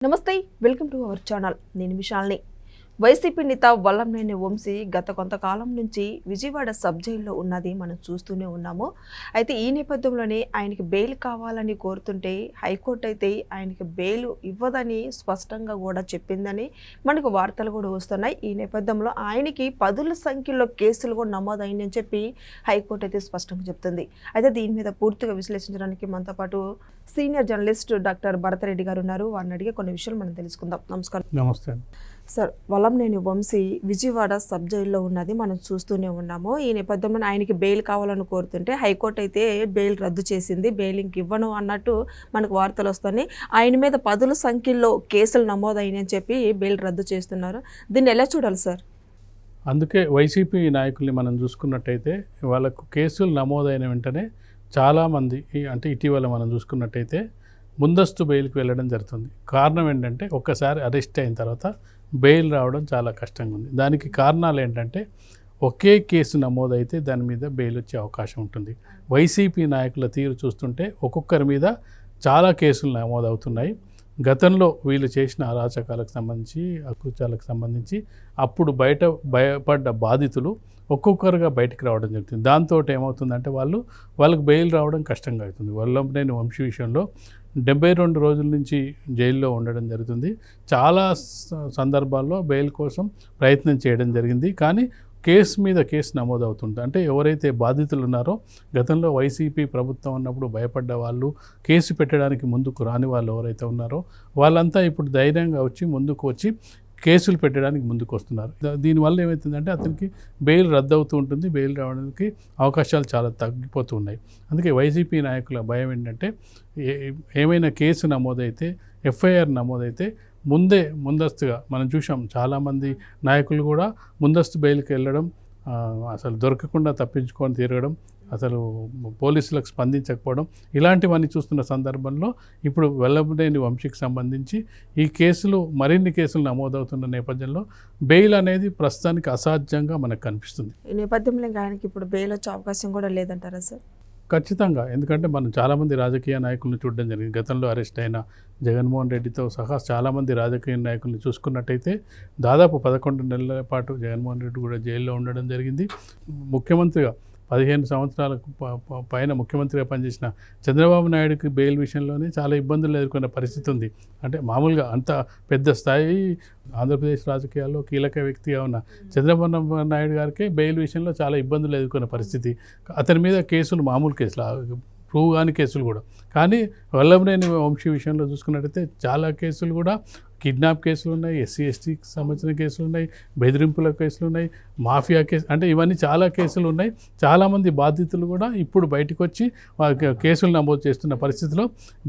నమస్తే, welcome to our channel. నేను విశాల్ని. YCP నేత వల్లంనేని వంశీ గత కొంతకాలం నుంచి విజయవాడ సబ్ జైల్లో ఉన్నది మనం చూస్తూనే ఉన్నాము. అయితే ఈ నేపథ్యంలోనే ఆయనకి బెయిల్ కావాలని కోరుతుంటే హైకోర్టు అయితే ఆయనకి బెయిల్ ఇవ్వదని స్పష్టంగా కూడా చెప్పిందని మనకు వార్తలు కూడా వస్తున్నాయి. ఈ నేపథ్యంలో ఆయనకి పదుల సంఖ్యలో కేసులు కూడా నమోదైందని చెప్పి హైకోర్టు అయితే స్పష్టంగా చెప్తుంది. అయితే దీని మీద పూర్తిగా విశ్లేషించడానికి మనతో పాటు సీనియర్ జర్నలిస్ట్ డాక్టర్ భరతరెడ్డి గారు ఉన్నారు. వారిని అడిగే కొన్ని విషయాలు మనం తెలుసుకుందాం. నమస్కారం. నమస్తే సార్, వల్లంనేని వంశీ విజయవాడ సబ్ జైల్లో ఉన్నది మనం చూస్తూనే ఉన్నాము. ఈ నేపథ్యంలో ఆయనకి బెయిల్ కావాలని కోరుతుంటే హైకోర్టు అయితే బెయిల్ రద్దు చేసింది. బెయిల్ ఇంక ఇవ్వను అన్నట్టు మనకు వార్తలు వస్తున్నాయి. ఆయన మీద పదుల సంఖ్యలో కేసులు నమోదైనని చెప్పి బెయిల్ రద్దు చేస్తున్నారు. దీన్ని ఎలా చూడాలి సార్? అందుకే వైసీపీ నాయకుల్ని మనం చూసుకున్నట్టయితే వాళ్ళకు కేసులు నమోదైన వెంటనే చాలామంది అంటే ఇటీవల మనం చూసుకున్నట్టయితే ముందస్తు బెయిల్కి వెళ్ళడం జరుగుతుంది. కారణం ఏంటంటే ఒక్కసారి అరెస్ట్ అయిన తర్వాత బెయిల్ రావడం చాలా కష్టంగా ఉంది. దానికి కారణాలు ఏంటంటే ఒకే కేసు నమోదైతే దాని మీద బెయిల్ వచ్చే అవకాశం ఉంటుంది. వైసీపీ నాయకుల తీరు చూస్తుంటే ఒక్కొక్కరి మీద చాలా కేసులు నమోదవుతున్నాయి. గతంలో వీళ్ళు చేసిన అరాచకాలకు సంబంధించి అకృత్యాలకు సంబంధించి అప్పుడు భయపడ్డ బాధితులు ఒక్కొక్కరుగా బయటికి రావడం జరుగుతుంది. దాంతో ఏమవుతుందంటే వాళ్ళకు బెయిల్ రావడం కష్టంగా అవుతుంది. వల్లంనేని వంశీ విషయంలో 72 రోజుల నుంచి జైల్లో ఉండడం జరుగుతుంది. చాలా సందర్భాల్లో బెయిల్ కోసం ప్రయత్నం చేయడం జరిగింది. కానీ కేసు మీద కేసు నమోదవుతుంది. అంటే ఎవరైతే బాధితులు ఉన్నారో గతంలో వైసీపీ ప్రభుత్వం ఉన్నప్పుడు భయపడ్డ వాళ్ళు, కేసు పెట్టడానికి ముందుకు రాని వాళ్ళు ఎవరైతే ఉన్నారో వాళ్ళంతా ఇప్పుడు ధైర్యంగా ముందుకు వచ్చి కేసులు పెట్టడానికి ముందుకు వస్తున్నారు. దీనివల్ల ఏమవుతుందంటే అతనికి బెయిల్ రద్దు అవుతూ ఉంటుంది. బెయిల్ రావడానికి అవకాశాలు చాలా తగ్గిపోతూ ఉన్నాయి. అందుకే వైసీపీ నాయకుల భయం ఏంటంటే ఏమైనా కేసు నమోదైతే, ఎఫ్ఐఆర్ నమోదైతే ముందస్తుగా మనం చూసాం. చాలామంది నాయకులు కూడా ముందస్తు బెయిల్కి వెళ్ళడం, అసలు దొరకకుండా తప్పించుకొని తిరగడం, అసలు పోలీసులకు స్పందించకపోవడం, ఇలాంటివన్నీ చూస్తున్న సందర్భంలో ఇప్పుడు వల్లంనేని వంశీకి సంబంధించి ఈ కేసులు మరిన్ని కేసులు నమోదవుతున్న నేపథ్యంలో బెయిల్ అనేది ప్రస్తుతానికి అసాధ్యంగా మనకు కనిపిస్తుంది. ఈ నేపథ్యంలో ఇంకా ఆయనకి ఇప్పుడు బెయిల్ వచ్చే అవకాశం కూడా లేదంటారా సార్? ఖచ్చితంగా. ఎందుకంటే మనం చాలామంది రాజకీయ నాయకులను చూడడం జరిగింది. గతంలో అరెస్ట్ అయిన జగన్మోహన్ రెడ్డితో సహా చాలామంది రాజకీయ నాయకులను చూసుకున్నట్టయితే దాదాపు 11 నెలల పాటు జగన్మోహన్ రెడ్డి కూడా జైల్లో ఉండడం జరిగింది. ముఖ్యమంత్రిగా 15 సంవత్సరాలకు పైన ముఖ్యమంత్రిగా పనిచేసిన చంద్రబాబు నాయుడుకి బెయిల్ విషయంలోనే చాలా ఇబ్బందులు ఎదుర్కొన్న పరిస్థితి ఉంది. అంటే మామూలుగా అంత పెద్ద స్థాయి ఆంధ్రప్రదేశ్ రాజకీయాల్లో కీలక వ్యక్తిగా ఉన్న చంద్రబాబు నాయుడు గారికి బెయిల్ విషయంలో చాలా ఇబ్బందులు ఎదుర్కొన్న పరిస్థితి. అతని మీద కేసులు మామూలు కేసులు, ప్రూవ్ కాని కేసులు కూడా. కానీ వల్లంనేని వంశీ విషయంలో చూసుకున్నట్టయితే చాలా కేసులు కూడా కిడ్నాప్ కేసులు ఉన్నాయి, ఎస్సీ ఎస్టీకి సంబంధించిన కేసులు ఉన్నాయి, బెదిరింపుల కేసులు ఉన్నాయి, మాఫియా కేసు, అంటే ఇవన్నీ చాలా కేసులు ఉన్నాయి. చాలామంది బాధితులు కూడా ఇప్పుడు బయటకు వచ్చి కేసులు నమోదు చేస్తున్న పరిస్థితిలో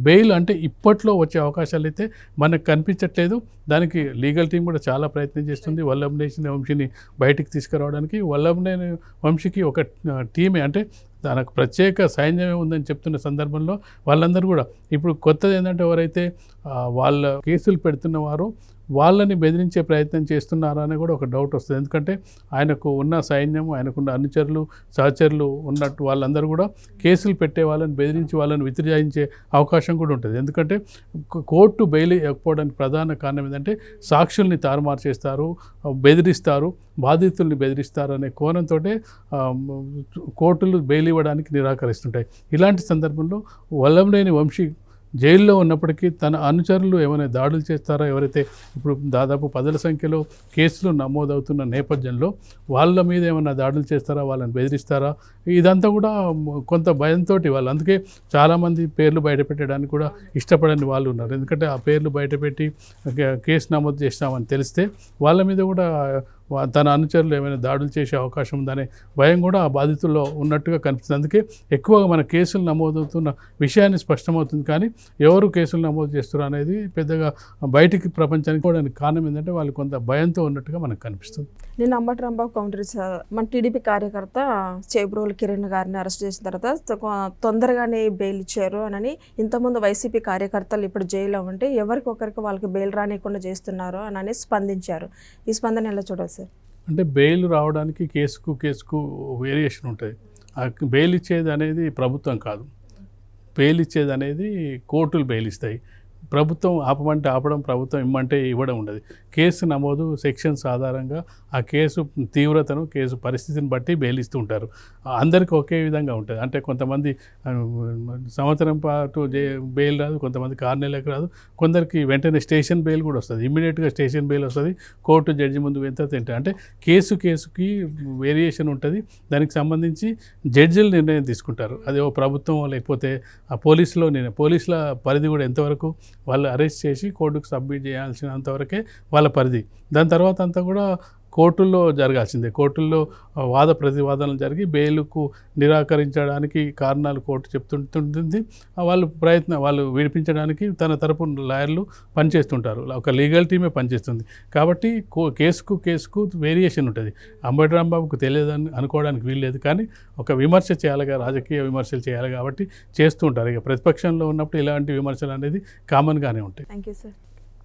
బెయిల్ అంటే ఇప్పట్లో వచ్చే అవకాశాలు అయితే మనకు కనిపించట్లేదు. దానికి లీగల్ టీం కూడా చాలా ప్రయత్నం చేస్తుంది వల్లంనేని వంశీని బయటికి తీసుకురావడానికి. వల్లంనేని వంశీకి ఒక టీమే, అంటే తనకు ప్రత్యేక సైన్యమే ఉందని చెప్తున్న సందర్భంలో వాళ్ళందరూ కూడా ఇప్పుడు కొత్తది ఏంటంటే ఎవరైతే వాళ్ళ కేసులు పెడుతున్నవారో వాళ్ళని బెదిరించే ప్రయత్నం చేస్తున్నారా అని కూడా ఒక డౌట్ వస్తుంది. ఎందుకంటే ఆయనకు ఉన్న సైన్యం, ఆయనకున్న అనుచరులు, సహచరులు ఉన్నట్టు వాళ్ళందరూ కూడా కేసులు పెట్టే వాళ్ళని బెదిరించి వాళ్ళని విత్డ్రాయించే అవకాశం కూడా ఉంటుంది. ఎందుకంటే కోర్టు బెయిల్ ఇవ్వకపోవడానికి ప్రధాన కారణం ఏంటంటే సాక్షుల్ని తారుమారు చేస్తారు, బెదిరిస్తారు, బాధితుల్ని బెదిరిస్తారు అనే కోణంతో కోర్టులు బెయిల్ ఇవ్వడానికి నిరాకరిస్తుంటాయి. ఇలాంటి సందర్భంలో వల్లంనేని వంశీ జైల్లో ఉన్నప్పటికీ తన అనుచరులు ఏమైనా దాడులు చేస్తారా, ఎవరైతే ఇప్పుడు దాదాపు 10ల సంఖ్యలో కేసులు నమోదవుతున్న నేపథ్యంలో వాళ్ళ మీద ఏమైనా దాడులు చేస్తారా, వాళ్ళని బెదిరిస్తారా, ఇదంతా కూడా కొంత భయంతో వాళ్ళు, అందుకే చాలామంది పేర్లు బయటపెట్టడానికి కూడా ఇష్టపడని వాళ్ళు ఉన్నారు. ఎందుకంటే ఆ పేర్లు బయటపెట్టి కేసు నమోదు చేస్తామని తెలిస్తే వాళ్ళ మీద కూడా తన అనుచరులు ఏమైనా దాడులు చేసే అవకాశం ఉందనే భయం కూడా ఆ బాధితుల్లో ఉన్నట్టుగా కనిపిస్తుంది. అందుకే ఎక్కువగా మన కేసులు నమోదవుతున్న విషయాన్ని స్పష్టమవుతుంది. కానీ ఎవరు కేసులు నమోదు చేస్తారు అనేది పెద్దగా బయటికి ప్రపంచానికి పోవడానికి కారణం ఏంటంటే వాళ్ళు కొంత భయంతో ఉన్నట్టుగా మనకు కనిపిస్తుంది. నేను అంబటి రాంబాబు కౌంటర్ మన టీడీపీ కార్యకర్త చేబ్రోలు కిరణ్ గారిని అరెస్ట్ చేసిన తర్వాత తొందరగానే బెయిల్ ఇచ్చారు అని ఇంతకుముందు వైసీపీ కార్యకర్తలు ఇప్పుడు జైల్లో ఉంటే ఎవరికొకరికి వాళ్ళకి బెయిల్ రానియకుండా చేస్తున్నారు అని స్పందించారు. ఈ స్పందన ఎలా చూడాలి సార్? అంటే బెయిల్ రావడానికి కేసుకు వేరియేషన్ ఉంటుంది. బెయిల్ ఇచ్చేది అనేది ప్రభుత్వం కాదు, బెయిల్ ఇచ్చేది అనేది కోర్టులు బెయిల్ ఇస్తాయి. ప్రభుత్వం ఆపమంటే ఆపడం, ప్రభుత్వం ఇమ్మంటే ఇవ్వడం ఉండదు. కేసు నమోదు సెక్షన్స్ ఆధారంగా ఆ కేసు తీవ్రతను, కేసు పరిస్థితిని బట్టి బెయిల్ ఇస్తూ ఉంటారు. అందరికీ ఒకే విధంగా ఉంటుంది. అంటే కొంతమంది సంవత్సరం పాటు బెయిల్ రాదు, కొంతమందికి 6 నెలలకు రాదు, కొందరికి వెంటనే స్టేషన్ బెయిల్ కూడా వస్తుంది. ఇమ్మీడియట్గా స్టేషన్ బెయిల్ వస్తుంది, కోర్టు జడ్జి ముందు ఎంత తింటారు. అంటే కేసుకి వేరియేషన్ ఉంటుంది. దానికి సంబంధించి జడ్జిలు నిర్ణయం తీసుకుంటారు. అది ఓ ప్రభుత్వం లేకపోతే ఆ పోలీసుల పరిధి కూడా ఎంతవరకు వాళ్ళు అరెస్ట్ చేసి కోర్టుకు సబ్మిట్ చేయాల్సినంతవరకే వాళ్ళ పరిధి. దాని తర్వాత అంతా కూడా కోర్టుల్లో జరగాల్సిందే. కోర్టుల్లో వాద ప్రతివాదనలు జరిగి బెయిల్కు నిరాకరించడానికి కారణాలు కోర్టు చెప్తుంటుంది. వాళ్ళు విడిపించడానికి తన తరపున లాయర్లు పనిచేస్తుంటారు. ఒక లీగల్ టీమే పనిచేస్తుంది. కాబట్టి కేసుకు వేరియేషన్ ఉంటుంది. అంబటి రాంబాబుకు తెలియదని అనుకోవడానికి వీల్లేదు. కానీ ఒక విమర్శ చేయాలిగా, రాజకీయ విమర్శలు చేయాలి కాబట్టి చేస్తూ ఉంటారు. ఇక ప్రతిపక్షంలో ఉన్నప్పుడు ఇలాంటి విమర్శలు అనేది కామన్గానే ఉంటాయి. Thank you sir.